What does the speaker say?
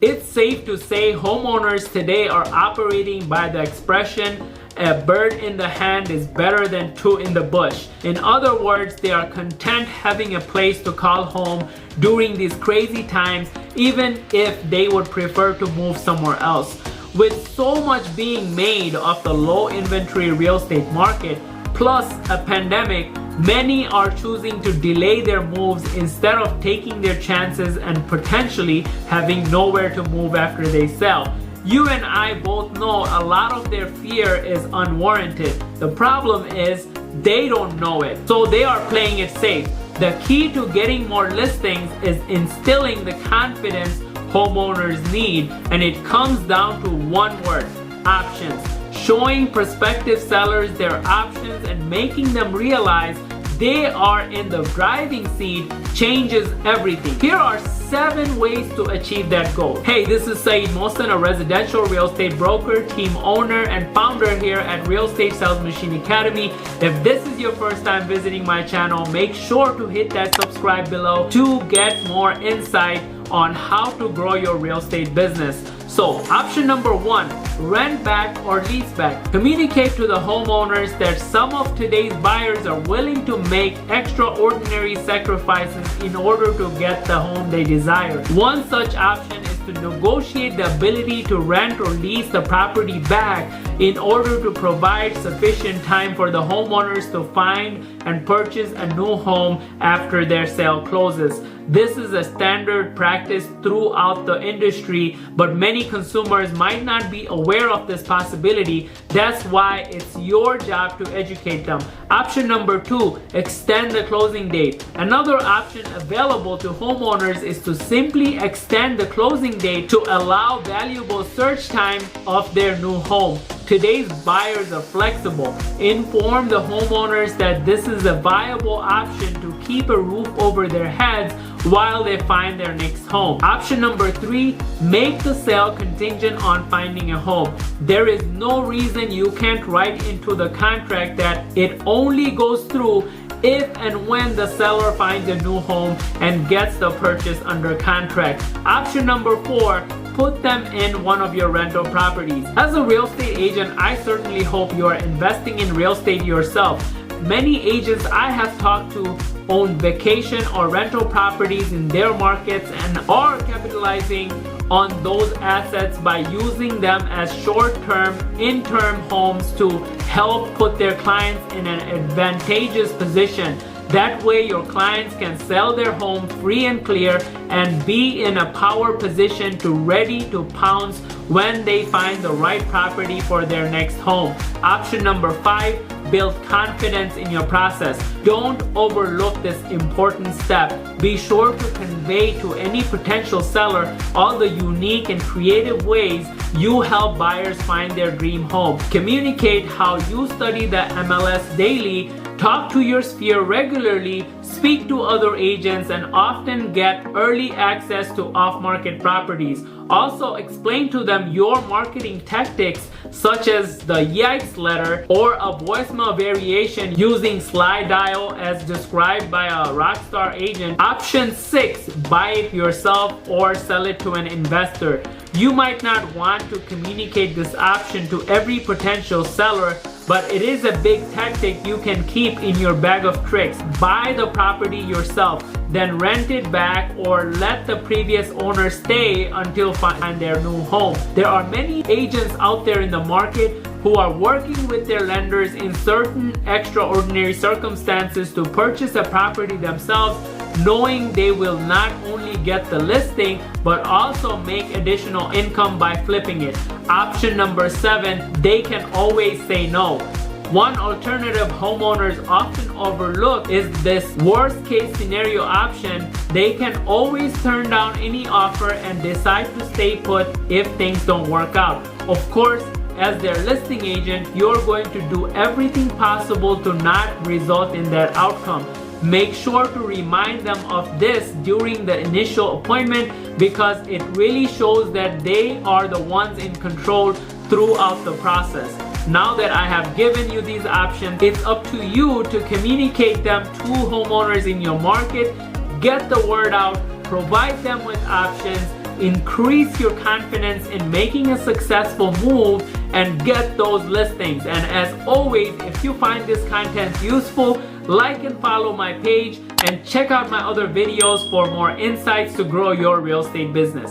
It's safe to say homeowners today are operating by the expression, a bird in the hand is better than two in the bush. In other words, they are content having a place to call home during these crazy times, even if they would prefer to move somewhere else. With so much being made of the low inventory real estate market, plus a pandemic, many are choosing to delay their moves instead of taking their chances and potentially having nowhere to move after they sell. You and I both know a lot of their fear is unwarranted. The problem is they don't know it, so they are playing it safe. The key to getting more listings is instilling the confidence homeowners need, and it comes down to one word: options. Showing prospective sellers their options and making them realize they are in the driving seat changes everything. Here are 7 ways to achieve that goal. Hey, this is Saeed Mohsen, a residential real estate broker, team owner, and founder here at Real Estate Sales Machine Academy. If this is your first time visiting my channel, make sure to hit that subscribe below to get more insight on how to grow your real estate business. So, option number 1, rent back or lease back. Communicate to the homeowners that some of today's buyers are willing to make extraordinary sacrifices in order to get the home they desire. One such option is to negotiate the ability to rent or lease the property back in order to provide sufficient time for the homeowners to find and purchase a new home after their sale closes. This is a standard practice throughout the industry, but many consumers might not be aware of this possibility. That's why it's your job to educate them. Option number 2, extend the closing date. Another option available to homeowners is to simply extend the closing date to allow valuable search time of their new home. Today's buyers are flexible. Inform the homeowners that this is a viable option to keep a roof over their heads while they find their next home. Option number 3, make the sale contingent on finding a home. There is no reason you can't write into the contract that it only goes through if and when the seller finds a new home and gets the purchase under contract. Option number 4, put them in one of your rental properties. As a real estate agent, I certainly hope you are investing in real estate yourself. Many agents I have talked to own vacation or rental properties in their markets and are capitalizing on those assets by using them as short-term, interim homes to help put their clients in an advantageous position. That way your clients can sell their home free and clear and be in a power position to ready to pounce when they find the right property for their next home. Option number 5, build confidence in your process. Don't overlook this important step. Be sure to convey to any potential seller all the unique and creative ways you help buyers find their dream home. Communicate how you study the MLS daily, talk to your sphere regularly, speak to other agents, and often get early access to off-market properties. Also, explain to them your marketing tactics, such as the yikes letter or a voicemail variation using slide dial as described by a rockstar agent. Option 6, buy it yourself or sell it to an investor. You might not want to communicate this option to every potential seller, but it is a big tactic you can keep in your bag of tricks. Buy the property yourself, then rent it back or let the previous owner stay until find their new home. There are many agents out there in the market who are working with their lenders in certain extraordinary circumstances to purchase a property themselves, knowing they will not only get the listing but also make additional income by flipping it. Option number 7, they can always say no. One alternative homeowners often overlook is this worst case scenario option. They can always turn down any offer and decide to stay put if things don't work out. Of course, as their listing agent, you're going to do everything possible to not result in that outcome. Make sure to remind them of this during the initial appointment because it really shows that they are the ones in control throughout the process. Now that I have given you these options, it's up to you to communicate them to homeowners in your market, get the word out, provide them with options, increase your confidence in making a successful move and get those listings. And as always, if you find this content useful, like and follow my page and check out my other videos for more insights to grow your real estate business.